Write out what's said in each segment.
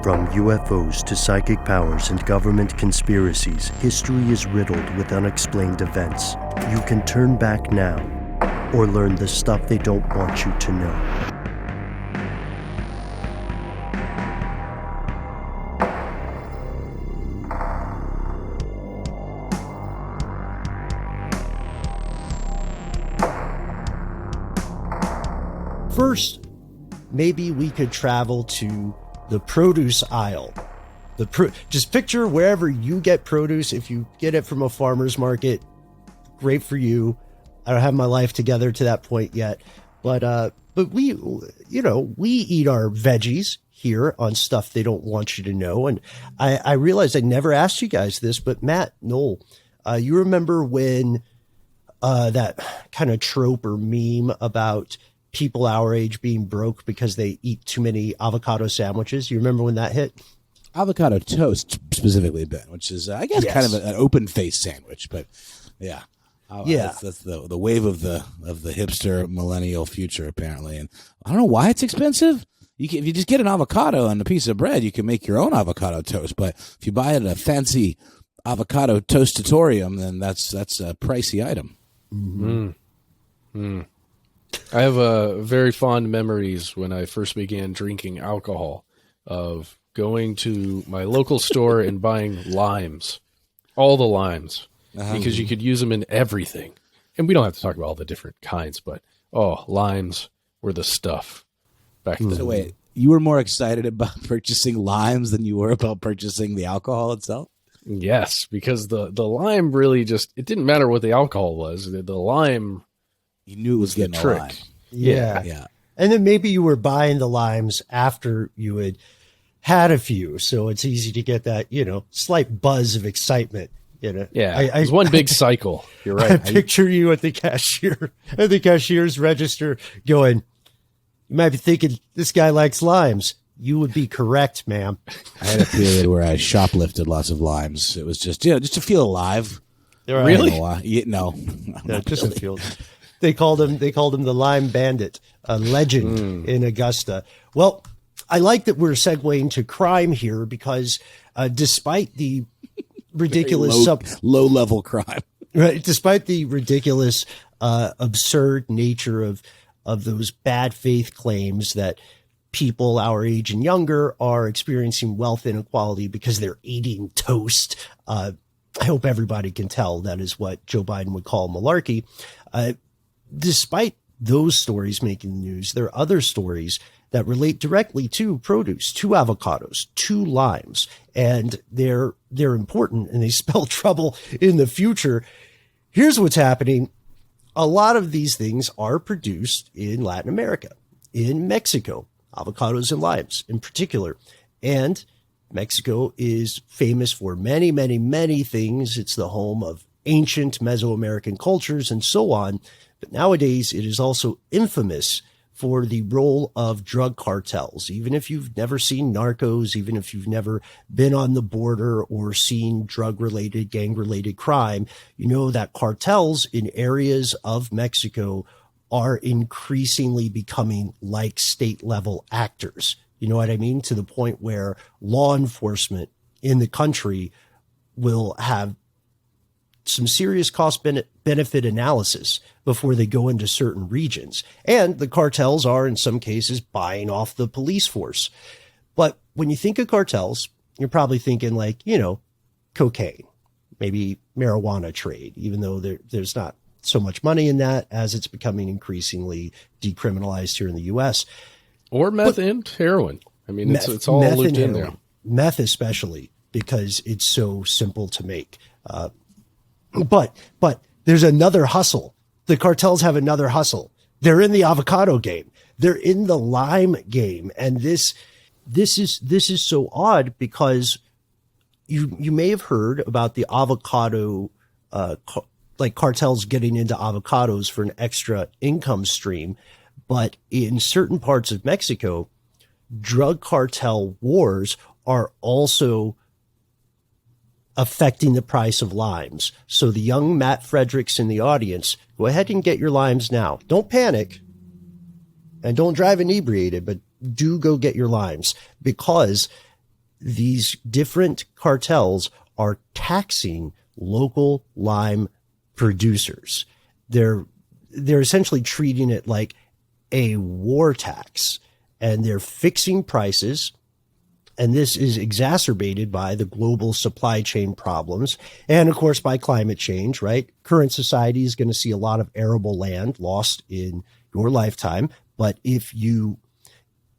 From UFOs to psychic powers and government conspiracies, history is riddled with unexplained events. You can turn back now or learn the stuff they don't want you to know. First, maybe we could travel to the produce aisle. Just picture wherever you get produce. If you get it from a farmer's market, great for you. I don't have my life together to that point yet, but we eat our veggies here on Stuff They Don't Want You to Know. And I realized I never asked you guys this, but Matt, Noel, you remember when that kind of trope or meme about people our age being broke because they eat too many avocado sandwiches? You remember when that hit? Avocado toast specifically, Ben, which is, I guess, kind of an open face sandwich, but yeah. That's the wave of the hipster millennial future, apparently. And I don't know why it's expensive. If you just get an avocado and a piece of bread, you can make your own avocado toast. But if you buy it at a fancy avocado toastatorium, then that's a pricey item. Mm-hmm. Mm. I have very fond memories when I first began drinking alcohol of going to my local store and buying limes, all the limes, because you could use them in everything. And we don't have to talk about all the different kinds, but limes were the stuff back then. So wait, you were more excited about purchasing limes than you were about purchasing the alcohol itself? Yes, because the lime really it didn't matter what the alcohol was. The lime, you knew it was getting a trick. lime. Yeah. And then maybe you were buying the limes after you had a few, so it's easy to get that, slight buzz of excitement. Yeah, it was one big cycle. You're right. I picture you at the cashier's register going, you might be thinking, this guy likes limes. You would be correct, ma'am. I had a period where I shoplifted lots of limes. It was just to feel alive. Really? No, just a feel. They called him the Lime Bandit, a legend in Augusta. Well, I like that we're segueing to crime here because despite the ridiculous low level crime, right? Despite the ridiculous, absurd nature of those bad faith claims that people our age and younger are experiencing wealth inequality because they're eating toast. I hope everybody can tell that is what Joe Biden would call malarkey. Despite those stories making the news, there are other stories that relate directly to produce, to avocados, to limes, and they're important and they spell trouble in the future. Here's what's happening. A lot of these things are produced in Latin America, in Mexico, avocados and limes in particular. And Mexico is famous for many, many, many things. It's the home of ancient Mesoamerican cultures and so on. But nowadays, it is also infamous for the role of drug cartels. Even if you've never seen Narcos, even if you've never been on the border or seen drug-related, gang-related crime, you know that cartels in areas of Mexico are increasingly becoming like state-level actors. You know what I mean? To the point where law enforcement in the country will have some serious cost benefit analysis before they go into certain regions. And the cartels are, in some cases, buying off the police force. But when you think of cartels, you're probably thinking cocaine, maybe marijuana trade, even though there's not so much money in that as it's becoming increasingly decriminalized here in the U.S. Or meth and heroin. I mean, it's all looped in there. Meth especially, because it's so simple to make. But there's another hustle. The cartels have another hustle. They're in the avocado game. They're in the lime game. And this is so odd because you may have heard about the avocado, cartels getting into avocados for an extra income stream. But in certain parts of Mexico, drug cartel wars are also affecting the price of limes. So the young Matt Fredericks in the audience, go ahead and get your limes now. Don't panic and don't drive inebriated, but do go get your limes because these different cartels are taxing local lime producers. They're essentially treating it like a war tax, and they're fixing prices. And this is exacerbated by the global supply chain problems and, of course, by climate change, right? Current society is going to see a lot of arable land lost in your lifetime. But if you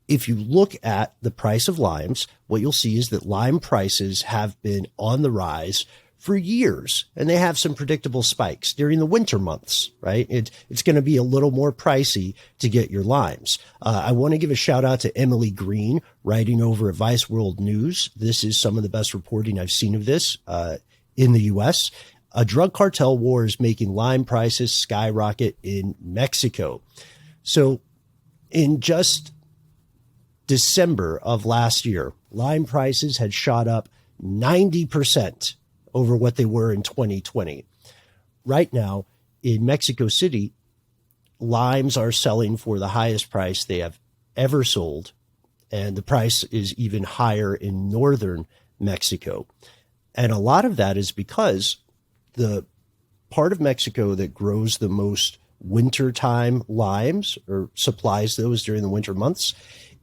look at the price of limes, what you'll see is that lime prices have been on the rise for years, and they have some predictable spikes during the winter months, right? It's going to be a little more pricey to get your limes. I want to give a shout out to Emily Green, writing over at Vice World News. This is some of the best reporting I've seen of this in the U.S. A drug cartel war is making lime prices skyrocket in Mexico. So in just December of last year, lime prices had shot up 90% over what they were in 2020. Right now, in Mexico City, limes are selling for the highest price they have ever sold, and the price is even higher in northern Mexico. And a lot of that is because the part of Mexico that grows the most wintertime limes, or supplies those during the winter months,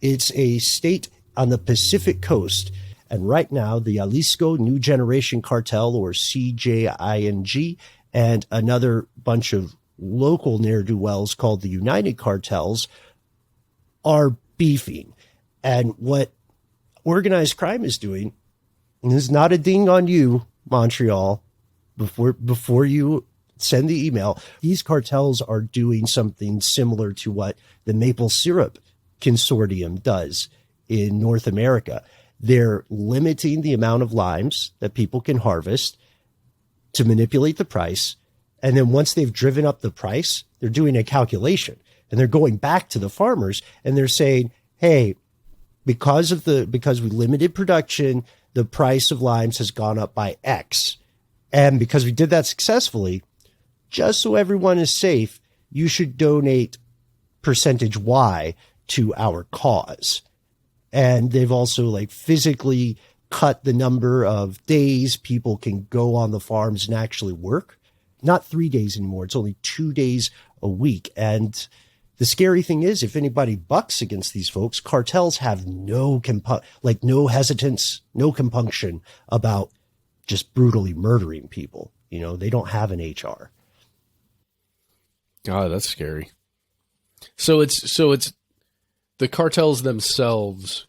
it's a state on the Pacific coast. And right now, the Jalisco New Generation Cartel, or CJING, and another bunch of local ne'er-do-wells called the United Cartels are beefing. And what organized crime is doing, and this is not a ding on you, Montreal, before you send the email, these cartels are doing something similar to what the maple syrup consortium does in North America. They're limiting the amount of limes that people can harvest to manipulate the price. And then once they've driven up the price, they're doing a calculation, and they're going back to the farmers and they're saying, hey, because we limited production, the price of limes has gone up by X. And because we did that successfully, just so everyone is safe, you should donate percentage Y to our cause. And they've also physically cut the number of days people can go on the farms and actually work. Not 3 days anymore. It's only 2 days a week. And the scary thing is, if anybody bucks against these folks, cartels have no hesitance, no compunction about just brutally murdering people. They don't have an HR. God, that's scary. So it's the cartels themselves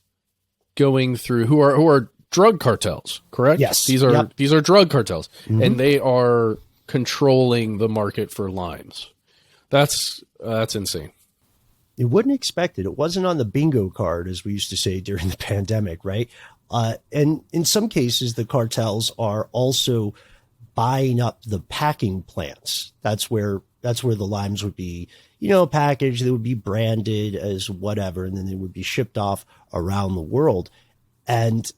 going through who are drug cartels, correct? Yes. These are drug cartels, mm-hmm. And they are controlling the market for limes. That's insane. You wouldn't expect it. It wasn't on the bingo card, as we used to say during the pandemic, right? And in some cases, the cartels are also buying up the packing plants. That's where the limes would be, packaged. They would be branded as whatever, and then they would be shipped off around the world. And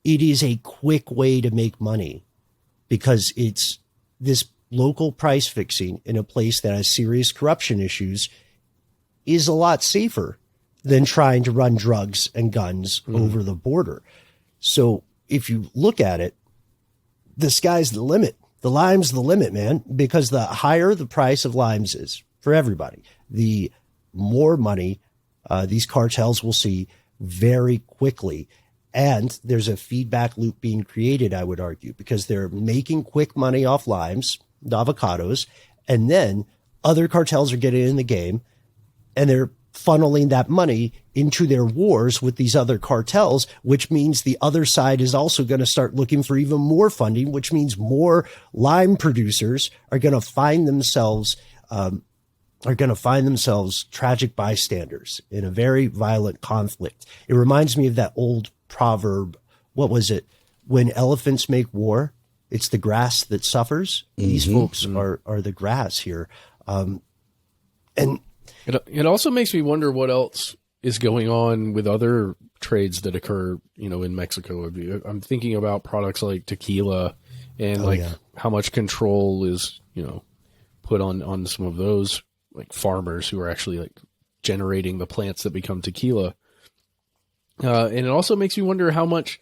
it is a quick way to make money because it's this local price fixing in a place that has serious corruption issues is a lot safer than trying to run drugs and guns over the border. So if you look at it, the sky's the limit. The lime's the limit, man, because the higher the price of limes is for everybody, the more money these cartels will see very quickly. And there's a feedback loop being created, I would argue, because they're making quick money off limes, the avocados, and then other cartels are getting in the game and they're funneling that money into their wars with these other cartels, which means the other side is also going to start looking for even more funding, which means more lime producers are going to find themselves tragic bystanders in a very violent conflict. It reminds me of that old proverb. What was it? When elephants make war, it's the grass that suffers. Mm-hmm. These folks are the grass here. And it also makes me wonder what else is going on with other trades that occur, in Mexico. I'm thinking about products like tequila and how much control is, put on some of those farmers who are actually generating the plants that become tequila. And it also makes me wonder how much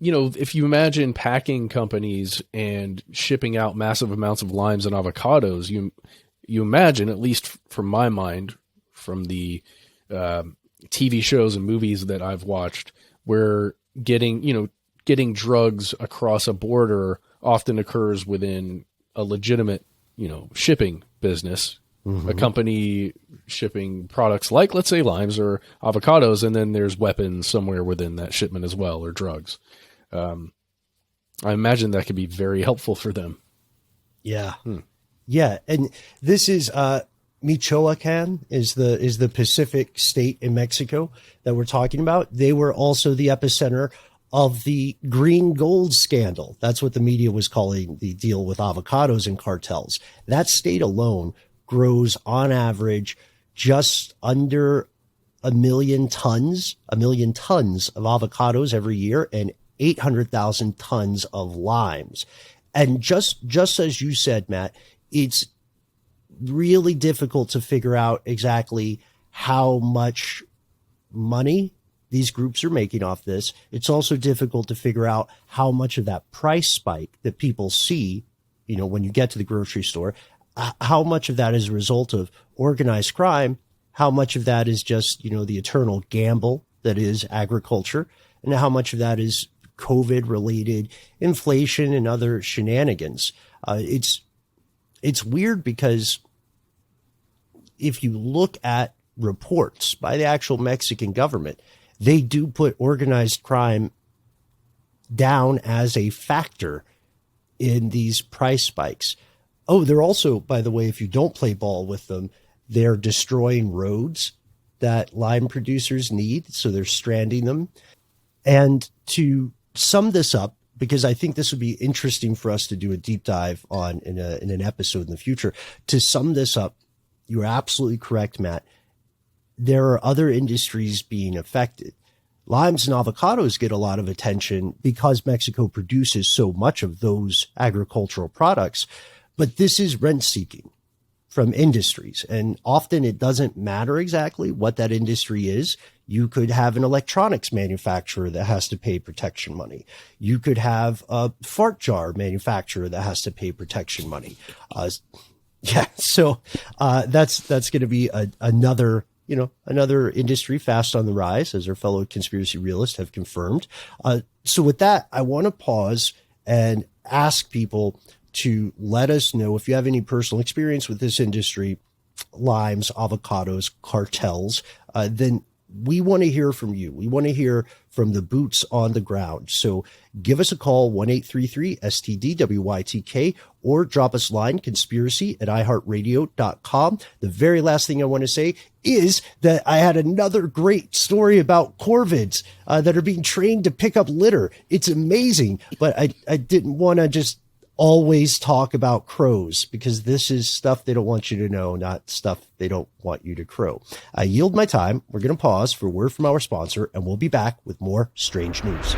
if you imagine packing companies and shipping out massive amounts of limes and avocados, you imagine, at least from my mind, from the TV shows and movies that I've watched, where getting drugs across a border often occurs within a legitimate, shipping business, a company shipping products like, let's say, limes or avocados, and then there's weapons somewhere within that shipment as well, or drugs. I imagine that could be very helpful for them. Yeah. Yeah. And this is, Michoacan is the Pacific state in Mexico that we're talking about. They were also the epicenter of the green gold scandal. That's what the media was calling the deal with avocados and cartels. That state alone grows on average just under 1 million tons of avocados every year and 800,000 tons of limes. And just as you said, Matt, it's really difficult to figure out exactly how much money these groups are making off this. It's also difficult to figure out how much of that price spike that people see, when you get to the grocery store, how much of that is a result of organized crime, how much of that is just, the eternal gamble that is agriculture, and how much of that is COVID-related inflation and other shenanigans. It's weird because if you look at reports by the actual Mexican government, they do put organized crime down as a factor in these price spikes. Oh, they're also, by the way, if you don't play ball with them, they're destroying roads that lime producers need. So they're stranding them. And to sum this up, because I think this would be interesting for us to do a deep dive on in an episode in the future, to sum this up, you're absolutely correct, Matt. There are other industries being affected. Limes and avocados get a lot of attention because Mexico produces so much of those agricultural products, but this is rent seeking from industries. And often it doesn't matter exactly what that industry is. You could have an electronics manufacturer that has to pay protection money. You could have a fart jar manufacturer that has to pay protection money. So that's going to be another industry fast on the rise, as our fellow conspiracy realists have confirmed. So with that, I want to pause and ask people to let us know if you have any personal experience with this industry, limes, avocados, cartels, then we want to hear from you. We want to hear from the boots on the ground. So give us a call, 1-833-STD-WYTK, or drop us a line, conspiracy@iheartradio.com. The very last thing I want to say is that I had another great story about corvids that are being trained to pick up litter. It's amazing, but I didn't want to just always talk about crows, because this is stuff they don't want you to know, not stuff they don't want you to crow. I yield my time. We're going to pause for a word from our sponsor, and we'll be back with more strange news.